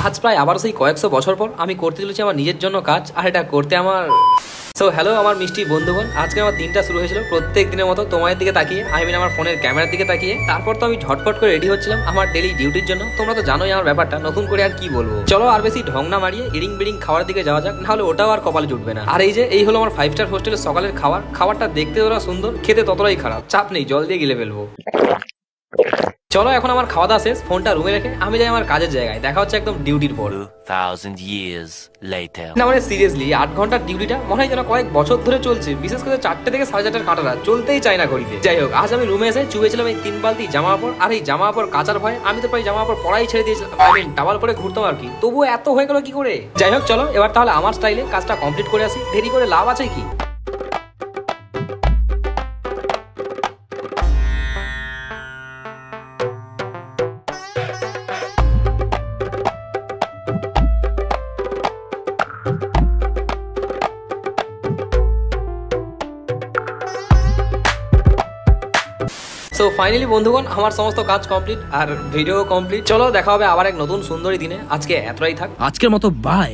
আজ প্রায় আবার সেই কয়েকশো বছর পর আমি করতে চলেছি আমার নিজের জন্য কাজ, আর এটা করতে আমার সো হ্যালো আমার মিষ্টি বন্ধুগণ। আজকে আমার দিনটা শুরু হয়েছিল প্রত্যেক দিনের মতো তোমার দিকে তাকিয়ে, আমার ফোনের ক্যামেরার দিকে তাকিয়ে। তারপর তো আমি ঝটপট করে রেডি হচ্ছিলাম আমার ডেলি ডিউটির জন্য। তোমরা তো জানোই আমার ব্যাপারটা, নতুন করে আর কি বলবো। চলো আর বেশি ঢং না মারিয়ে ইরিং বিরিং খাওয়ার দিকে যাওয়া যাক, নাহলে ওটাও আর কপালে জুটবে না। আর এই হলো আমার 5 স্টার হোস্টেলের সকালের খাবারটা দেখতে যতটা সুন্দর, খেতে ততটাই খারাপ। চাপ নেই, জল দিয়ে গিলে ফেলবো। চলো এখন আমার খাওয়া দাওয়া শেষ, ফোনটা রুমে রেখে আমি যাই আমার কাজের জায়গায়। দেখা হচ্ছে একদম ডিউটির পর। 2000 years later না মানে সিরিয়াসলি 8 ঘন্টার ডিউটিটা মনে হয় যেন কয়েক বছর ধরে চলছে। বিশেষ করে 4টে থেকে 4:30 কাঁটাটা চলতেই চায় না ঘড়িতে। যাই হোক, আজ আমি রুমে এসে চুবেছিলাম এই 3 বালতি জামা কাপড়। আর এই জামা কাপড় কাচার ভয় আমি তো প্রায় জামা কাপড় পরাই ছেড়ে দিয়েছিলাম, টাওয়াল পরে ঘুরতাম আর কি। তবুও এত হয়ে গেল কি করে? যাই হোক চলো এবার তাহলে আমার স্টাইলে কাজটা কমপ্লিট করে আসি, দেরি করে লাভ আছে কি? সো ফাইনালি বন্ধুগণ আমার সমস্ত কাজ কমপ্লিট আর ভিডিও কমপ্লিট। চলো দেখা হবে আবার এক নতুন সুন্দরী দিনে। আজকে এতটাই থাক, আজকের মতো বাই।